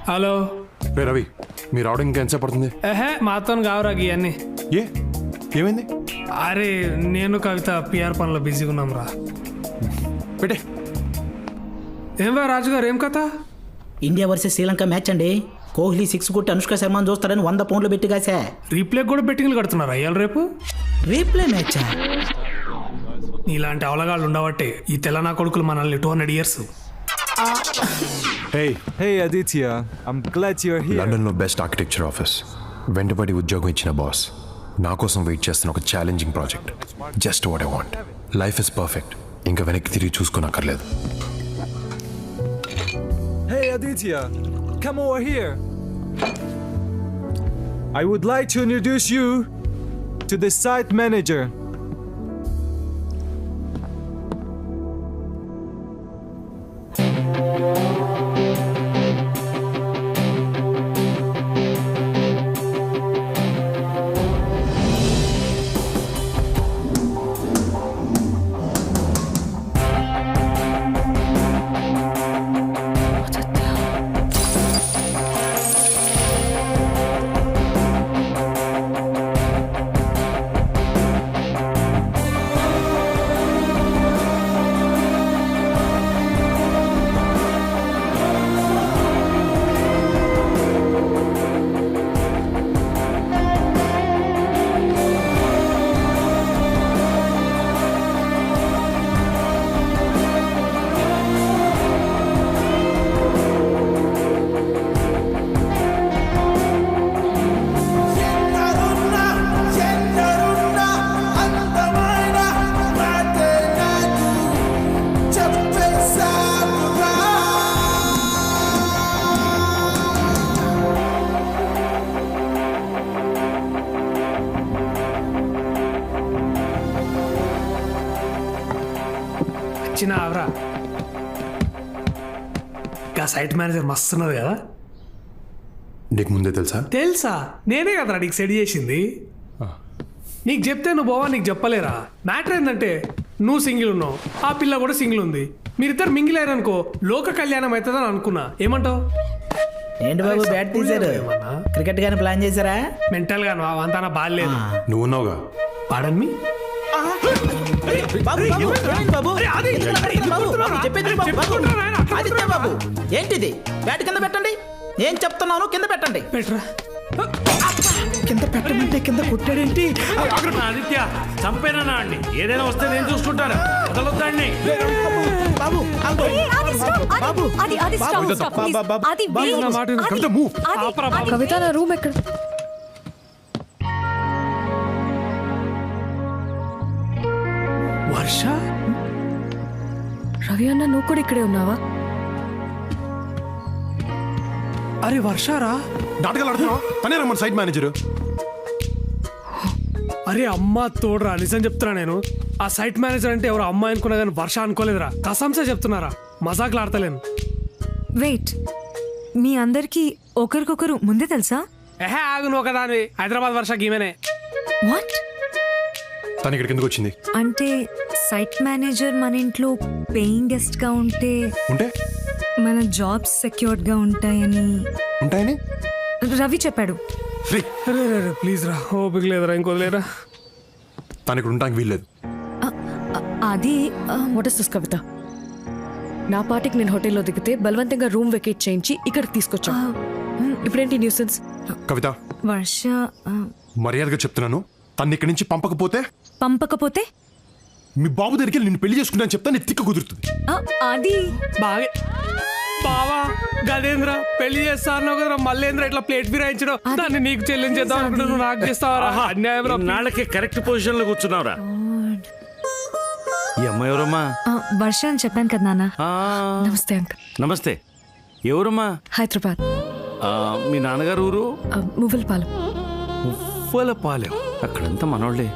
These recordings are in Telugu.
హలో రవి, మీరు రావడం ఇంకా ఎంతసేపు పడుతుంది? మాతో కావరా ఇవన్నీ. ఏమైంది? అరే నేను కవిత పిఆర్ పనిలో బిజీగా ఉన్నాం రా. పెట్టే. ఏం రా రాజుగారు, ఏం కథ? ఇండియా వర్సెస్ శ్రీలంక మ్యాచ్ అండి. కోహ్లీ 6 కొట్టి అనుష్క శర్మను చూస్తారని 100 పౌండ్లు పెట్టి కాసా. రీప్లే కూడా బెట్టింగ్లు కడుతున్నారా అయ్యాలి రేపు? రీప్లే మ్యాచ్ ఇలాంటి అవలగాళ్ళు ఉండబట్టే ఈ తెలంగాణ కొడుకులు మనల్ని 200 years. Hey Aditya, I'm glad you're here. లండన్లో బెస్ట్ ఆర్కిటెక్చర్ ఆఫీస్, వెంటబడి ఉద్యోగం ఇచ్చిన బాస్, నా కోసం వెయిట్ చేస్తున్న ఒక challenging project. Just what I want. Life is perfect. ఇంకా వెనక్కి తిరిగి చూసుకోనక్కర్లేదు. Hey Aditya, come over here. I would like to introduce you to the site manager. చిన్న అవరా ఇంకా సైట్ మేనేజర్ మస్తున్నది కదా. నీకు ముందే తెలుసా? తెలుసా, నేనే కదరా నీకు సెట్ చేసింది. నీకు చెప్తే నువ్వు బావా నీకు చెప్పలేరా. మ్యాటర్ ఏంటంటే నువ్వు సింగిల్ ఉన్నావు, ఆ పిల్ల కూడా సింగిల్ ఉంది. మీరిద్దరు మింగిల్ అయ్యారనుకో లోక కళ్యాణం అవుతుందని అనుకున్నా. ఏమంటావు? ఏంటి బాబు బ్యాట్ తీశారు? క్రికెట్ గానీ ప్లాన్ చేశారా? మెంటల్ గా అంతా బాగాలేదు. నువ్వు ఉన్నావుగా. పాడన్మి ఏంటిది? బ్యాట్ కింద పెట్టండి. ఏం చెప్తున్నాను కింద పెట్టండి. పెట్టరా. కింద పెట్టమంటే కింద కొట్టాడేంటి? ఆదిత్య చంపేనా అండి, ఏదైనా వస్తే నేను చూసుకుంటాను. వదలొద్దండి బాబు. కవిత నా రూమ్ ఎక్కడ? వర్ష, రవి అన్న నువ్వు కూడా ఇక్కడే ఉన్నావా? అరే వర్షారా, నాటకాలు ఆడుతున్నావా? తనే రమ్మని సైట్ మేనేజర్. అరే అమ్మ తోడురా, నిజం చెప్తున్నా. నేను ఆ సైట్ మేనేజర్ అంటే ఎవరు అమ్మాయి అనుకున్నా కానీ వర్ష అనుకోలేదురా. కసంసే చెప్తున్నారా, మజాకులు ఆడతలేను. వెయిట్, మీ అందరికి ఒకరికొకరు ముందే తెలుసా? ఆగు నువ్వు ఒకదాని. హైదరాబాద్ వర్ష గీమెనే. వాట్? తను ఇక్కడికి ఎందుకు వచ్చింది? అంటే సైట్ మేనేజర్ మన ఇంట్లో పేయింగ్ గెస్ట్ గా ఉంటే మన జాబ్స్ సెక్యూర్డ్ గా ఉంటాయని రవి చెప్పాడు. ప్లీజ్ రా, ఓపిక లేదురా, ఇంకోలేరా. తను ఇక్కడ ఉండడానికి వీల్లేదు. అది వాట్ ఇస్ దిస్ కవిత? నా పార్టీకి నేను హోటల్లో దిగితే బలవంతంగా రూమ్ వెకేట్ చేయించి ఇక్కడికి తీసుకొచ్చా. ఇప్పుడేంటి న్యూసెన్స్? కవిత, వర్ష మర్యాదగా చెప్తున్నాను, తను ఇక్కడి నుంచి పంపకపోతే మీ బాబు దగ్గరికి నిన్ను పెళ్లి చేసుకుంటాను చెప్తా. నీ తిక్క కుదురుతుంది. అది బాగా బావా గదేంద్ర పెళ్లి చేస్తాను కదరా, మల్లేంద్ర ఇట్లా ప్లేట్ ఫిరాయించడం, దాన్ని నీకు చెల్లించేద్దాం అనుకుంటే నువ్వు నాకు చేస్తావరా? అన్యాయం. నాళ్ళకి కరెక్ట్ పొజిషన్ లో కూర్చున్నావురా. ఈ అమ్మాయి ఎవరమ్మా? వర్ష అని చెప్పాను కదా నాన్న. నమస్తే అంకుల్. నమస్తే. ఎవరమ్మా? హైదరాబాద్. మీ నాన్నగారు ఊరు? మువ్వలపాలెం. మువ్వలపాలెం, అక్కడంతా మనోళ్ళే.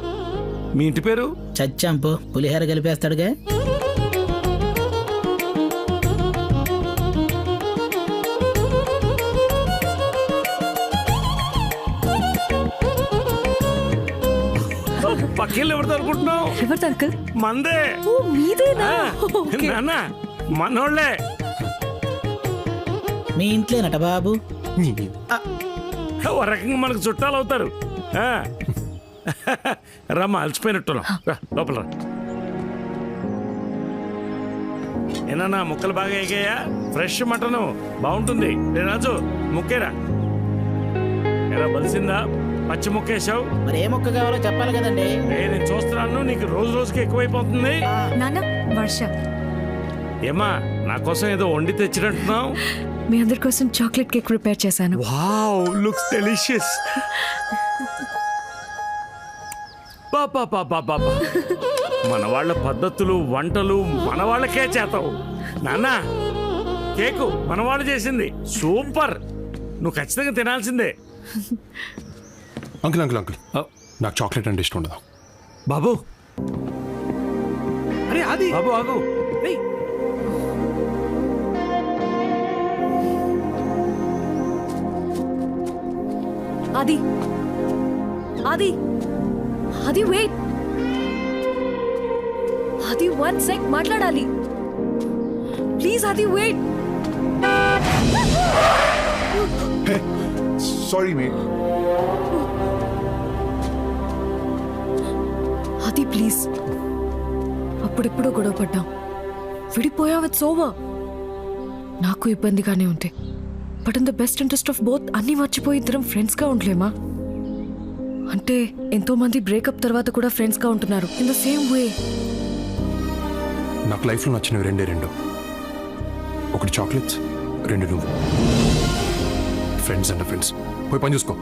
మీ ఇంటి పేరు? చచ్చాంపు, పులిహోర కలిపేస్తాడుగా. పక్కిళ్ళు ఎవరితో అనుకుంటున్నావు? ఎవరితో అంకుల్? మందే. మీదేనా? నాన్న మనోళ్ళే. మీ ఇంట్లోనట బాబు. ఓ రకంగా మనకు చుట్టాలు అవుతారు. ఆ. రమ్మా అలసిపోయినట్టున్నాం. రా, లోపల రా. ఏనా ముక్కలు బాగా ఎగాయా? ఫ్రెష్ మటను బాగుంటుంది. రే రాజు ముక్కేరా. ఎలా బలిసిందా? పచ్చి ముక్కేసావు. మరి ఏ మొక్క కావాలో చెప్పాలి కదండి. నేను చూస్తున్నాను, నీకు రోజు రోజుకి ఎక్కువైపోతుంది. నాన్న వర్ష, ఏమా నా కోసం ఏదో వండి తెచ్చినట్టున్నావు? మీ అందరి కోసం చాక్లెట్ కేక్ ప్రిపేర్ చేశాను. Wow, looks delicious. పాపా మన వాళ్ళ పద్ధతులు వంటలు మన వాళ్ళకే చేతావు. నాన్న కేకు మన వాళ్ళు చేసింది సూపర్. నువ్వు ఖచ్చితంగా తినాల్సిందే. అంకుల్ అంకుల్ అంకుల్ నాకు చాక్లెట్ అంటే ఇష్టం ఉండదు. బాబు అరే అది బాబు ఆగు. రేయ్, అది అది అది వెయిట్, అది 1 sec మాట్లాడాలి ప్లీజ్. అది వెయిట్. Sorry mate. అది ప్లీజ్. అప్పుడెప్పుడో గొడవ పడ్డాం, విడిపోయావు. It's over. నాకు ఇబ్బందిగానే ఉంటాయి, but in the best interest of both అన్నీ మర్చిపోయి ఇద్దరం ఫ్రెండ్స్గా ఉండలేమా? అంటే ఎంతో మంది బ్రేకప్ తర్వాత కూడా ఫ్రెండ్స్గా ఉంటున్నారు ఇన్ ద సేమ్ వే. నాకు లైఫ్లో నచ్చినవి రెండు. ఒకటి చాక్లెట్స్, రెండు నువ్వు. ఫ్రెండ్స్ అంటే ఫ్రెండ్స్. పోయి పని చూసుకో.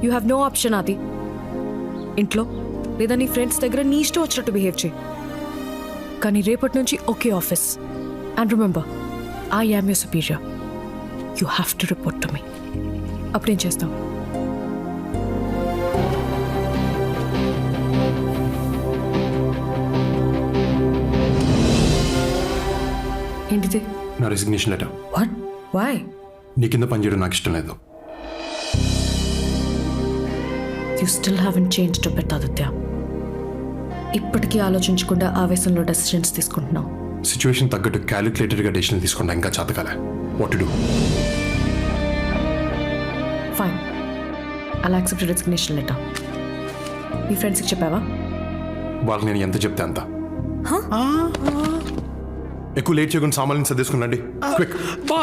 You have no option. అది ఇంట్లో లేదా నీ ఫ్రెండ్స్ దగ్గర నీ ఇష్టం వచ్చినట్టు బిహేవ్ చేయి, కానీ రేపటి నుంచి okay office. And remember, I am your superior. You have to report to me. అప్పుడేం చేస్తావు? ఏంటిది? నా రెసిగ్నేషన్ లెటర్. వాట్? వై? నీ కింద పనిచేయడం నాకు ఇష్టం లేదు. You still haven't change to bit Aditya. ఇప్పటికీ ఆలోచించకుండా ఆవేశంలో డెసిషన్స్ తీసుకుంటున్నావు. సిచ్యువేషన్ తగ్గట్టు క్యాలిక్యులేటెడ్గా డెసిషన్ తీసుకుంటా ఇంకా చేతకాలే. What to do? ఫైన్, అలా యాక్సెప్ట్ రెసిగ్నేషన్ లెటర్. మీ ఫ్రెండ్స్కి చెప్పావా? వాళ్ళకి నేను ఎంత చెప్తే అంత. ఎక్కువ లేట్ చేయకుండా సామాన్యం సర్దేసుకున్నాండి. క్విక్. బా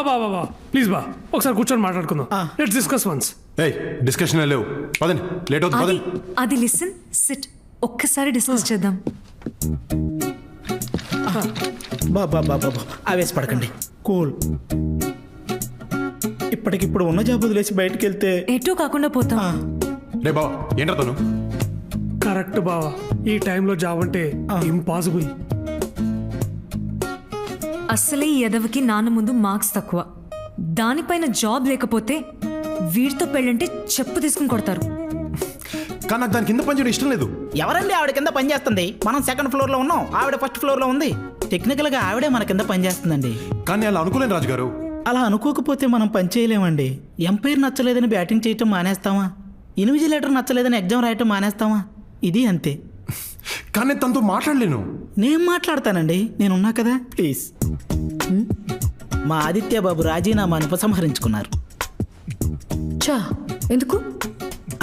ప్లీజ్ బా, ఒకసారి కూర్చొని మాట్లాడుకుందాం. Let's discuss once. ఏయ్ డిస్కషన్ లేవు, పదండి. లేట్ అవుతుంది, అది పదండి. అది లిసన్, సిట్, ఒక్కసారి డిస్కస్ చేద్దాం. బాబా ఆవేశపడకండి, కూల్. ఇప్పటికిప్పుడు ఉన్న జాబ్ వదిలేసి బయటికి వెళ్తే ఎటూ కాకుండా పోతాం. రే బావా, ఏంట్రా తను? కరెక్ట్ బావా, ఈ టైంలో జాబ్ అంటే ఇంపాసిబుల్. అస్సలే ఈ ఎదవకి నాన్న ముందు మార్క్స్ తక్కువ, దానిపైన జాబ్ లేకపోతే వీడితో పెళ్ళంటే చెప్పు తీసుకుని కొడతారు. కానీ నాకు దాని కింద పనిచేయడం ఇష్టం లేదు. ఎవరండి ఆవిడ కింద పని చేస్తుంది? మనం సెకండ్ ఫ్లోర్ లో ఉన్నాం, ఆవిడ ఫస్ట్ ఫ్లోర్ లో ఉంది. టెక్నికల్ గా ఆవిడే మన కింద పని చేస్తుందండి. కానీ అలా అనుకోలేను రాజుగారు. అలా అనుకోకపోతే మనం పని చేయలేమండి. ఎంపైర్ నచ్చలేదని బ్యాటింగ్ చేయటం మానేస్తామా? ఇన్విజిలేటర్ నచ్చలేదని ఎగ్జామ్ రాయటం మానేస్తామా? ఇది అంతే. కానీ నేను తనతో మాట్లాడలేను. నేను మాట్లాడతానండి, నేనున్నా కదా. ప్లీజ్. మా ఆదిత్య బాబు రాజీనామాను ఉపసంహరించుకున్నారు. చా, ఎందుకు?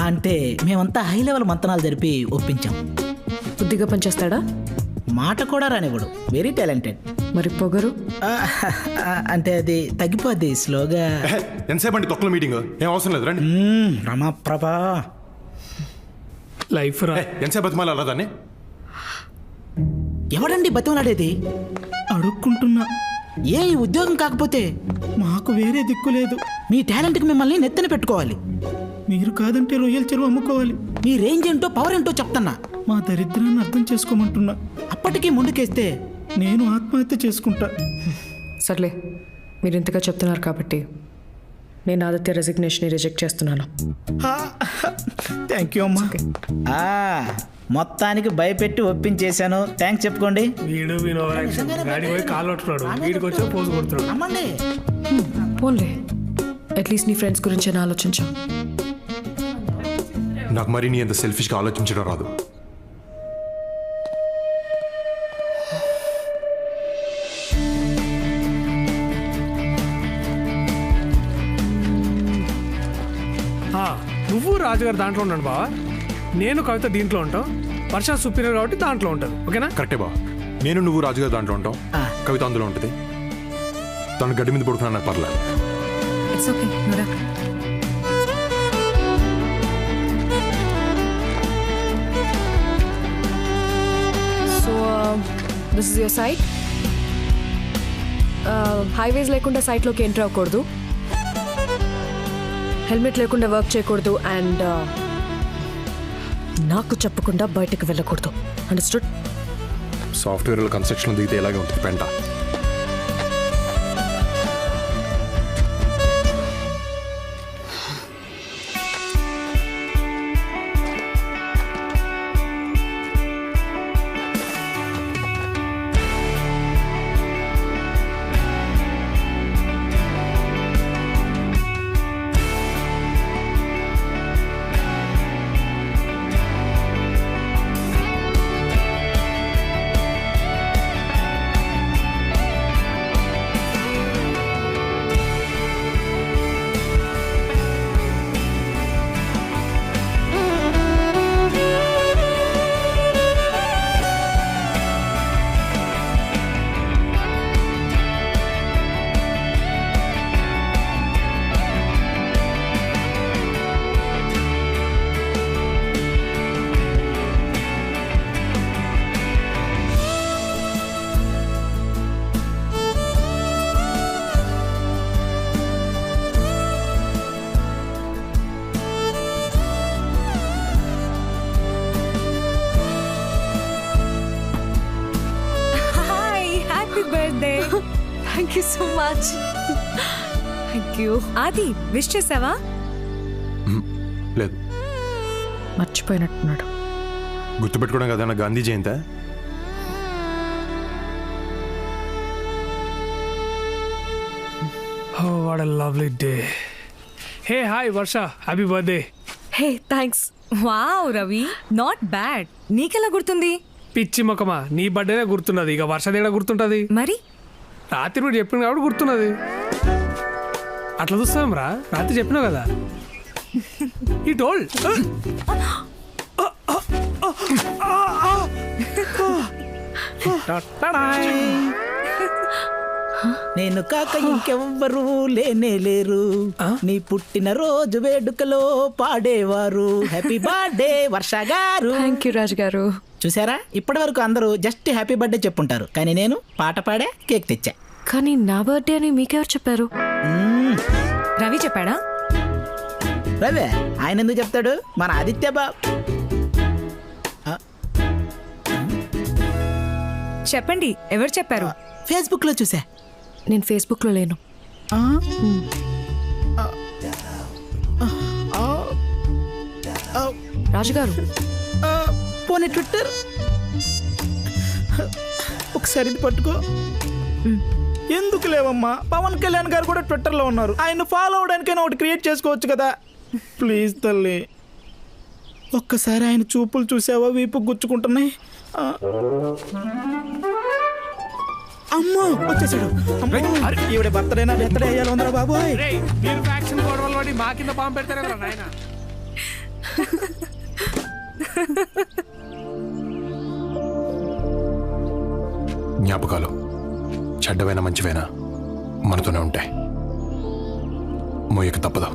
అంటే మేమంతా హై లెవెల్ మంతనాలు జరిపి ఒప్పించాం. బుద్ధిగా పనిచేస్తాడా? మాట కూడా రానివ్వడు, వెరీ టాలెంటెడ్. మరి పొగరు? అంటే అది తగ్గిపోద్ది స్లోగా. ఎంతసేపు అండి తొక్కల మీటింగ్? ఏం అవసరం లేదు, రండి. రమాప్రభా లైఫ్ రా. ఎంతసేపు బతిమాలి అలా దాన్ని? ఎవడండి బతిమలాడేది? అడుక్కుంటున్నా. ఏ ఈ ఉద్యోగం కాకపోతే మాకు వేరే దిక్కు లేదు. మీ టాలెంట్కి మిమ్మల్ని నెత్తన పెట్టుకోవాలి. మీరు కాదంటే రొయ్యల చెరువు అమ్ముకోవాలి. మీ రేంజ్ ఏంటో పవర్ ఏంటో చెప్తున్నా. మా దరిద్రాన్ని అర్థం చేసుకోమంటున్నా. అప్పటికీ ముందుకేస్తే నేను ఆత్మహత్య చేసుకుంటా. సర్లే, మీరు ఇంతగా చెప్తున్నారు కాబట్టి నేను ఆదిత్య రెసిగ్నేషన్ రిజెక్ట్ చేస్తున్నాను. థ్యాంక్ యూ అమ్మా. మొత్తానికి భయపెట్టి ఒప్పించేశాను. థ్యాంక్స్ చెప్పుకోండి. వీడు గాడి పోయి కాలు పట్టుకున్నాడు, వీడికి వచ్చి పోజు కొడుతున్నాడు. అమ్మండి. పోన్లే, అట్లీస్ట్ నీ ఫ్రెండ్స్ గురించి ఆలోచించు. నాకు మరి నీ అంత సెల్ఫిష్గా ఆలోచించడం రాదు. నువ్వు రాజుగారు దాంట్లో ఉన్నాను బావా, నేను కవిత దీంట్లో ఉంటాం, వర్ష సుపీరియర్ కాబట్టి దాంట్లో ఉంటుంది. ఓకేనా? కరెక్టే బా. నేను నువ్వు రాజుగారు దాంట్లో ఉంటాం, కవిత అందులో ఉంటుంది. తను గడ్డి మీద పడుకున్నా నాకు పర్లేదు. ఇట్స్ ఓకే, నువ్వురా. So this is your site. హైవేస్ లేకుండా సైట్లోకి ఎంటర్ అవ్వకూడదు, హెల్మెట్ లేకుండా వర్క్ చేయకూడదు, అండ్ నాకు చెప్పకుండా బయటకు వెళ్ళకూడదు. అండర్స్టూడ్? సాఫ్ట్వేర్ కన్స్ట్రక్షన్ దిగితే ఇలాగే ఉంటుంది పెంట. Thank you so much. Thank you. ఆది విష్ చేసావా? లేదు, మర్చిపోయినట్టున్నాడు. గుర్తుపెట్టుకోవడం కదా నా Gandhi Jayanta. Oh, what a lovely day. Hey, hi, Varsha. Happy birthday. Hey thanks. Wow Ravi, not bad. నీకెలా గుర్తుంది? పిచ్చి మొక్కమా, నీ బర్త్డేనే గుర్తున్నది, ఇక వర్షదేడా గుర్తుంటది? మరి రాత్రి నువ్వు చెప్పింది కాబట్టి గుర్తున్నది. అట్లా చూస్తాం రా, రాత్రి చెప్పినావు కదా. ఈ టోల్ నేను కాక ఇంకెవ్వరూ లేనే లేరు, నీ పుట్టిన రోజు వేడుకలో పాడేవారు హ్యాపీ బర్త్డే వర్ష గారు. థ్యాంక్ యూ రాజు గారు. చూసారా, ఇప్పటి వరకు అందరూ జస్ట్ హ్యాపీ బర్త్డే చెప్పుంటారు, కానీ నేను పాట పాడే కేక్ తెచ్చా. కానీ నా బర్త్డే అని మీకెవరు చెప్పారు? రవి చెప్పాడా? రవే, ఆయన ఎందుకు చెప్తాడు, మన ఆదిత్య బాబు. చెప్పండి, ఎవరు చెప్పారు? ఫేస్బుక్ లో చూసా. నేను ఫేస్బుక్లో లేను. రాజుగారు, పోనీ ట్విట్టర్ ఒకసారి ఇది పట్టుకో. ఎందుకు లేవమ్మా, పవన్ కళ్యాణ్ గారు కూడా ట్విట్టర్ లో ఉన్నారు, ఆయన ఫాలో అవడానికైనా ఒకటి క్రియేట్ చేసుకోవచ్చు కదా. ప్లీజ్ తల్లి, ఒక్కసారి ఆయన చూపులు చూసావా, వీపు గుచ్చుకుంటున్నాయి. అమ్మో వచ్చేసాడు. ఈవిడ బర్త్డేనా బర్త్డే అయ్యాలి ఉందరా బాబు. రేయ్, మీరు ఫ్యాక్షన్ గొడవలు పడి మా కింద బాంబు పెడతారే నాయన. జ్ఞాపకాలు చెడ్డవైనా మంచివైనా మనతోనే ఉంటాయి, మోయక తప్పదు.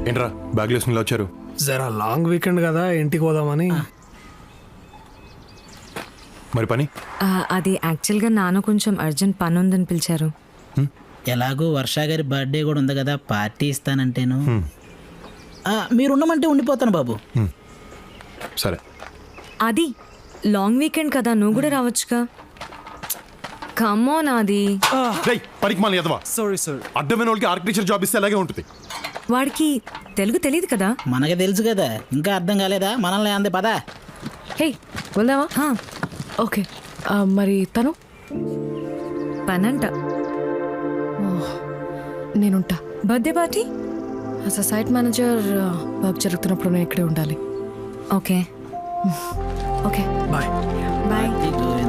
ఏంట్రా బ్యాగ్ వేసుకుని ఇలా వచ్చారు? జరా లాంగ్ వీకెండ్ కదా, ఇంటికి పోదామని. మరి పని? అది యాక్చువల్గా నాన్న కొంచెం అర్జెంట్ పని ఉందని పిలిచారు. ఎలాగో వర్ష గారి బర్త్డే కూడా ఉంది కదా, పార్టీ ఇస్తానంటేను. మీరు ఉండమంటే ఉండిపోతాను బాబు. సరే. అది లాంగ్ వీకెండ్ కదా, నువ్వు కూడా రావచ్చుగా. కమోన్ ఆది. పనికి మాలి ఎదవా. Sorry, sir. అడ్డమైన వాళ్ళకి ఆర్కిటెక్చర్ జాబ్ ఇస్తే అలాగే ఉంటుంది. వాడికి తెలుగు తెలియదు కదా. మనకి తెలుసు కదా, ఇంకా అర్థం కాలేదా? మనల్ని అందే పదా. హే వెళ్దామా? ఓకే, మరి తను పనంట. నేనుంటా. Birthday party? As a site manager work జరుగుతున్నప్పుడు నేను ఇక్కడే ఉండాలి. Okay. Okay bye bye Govinda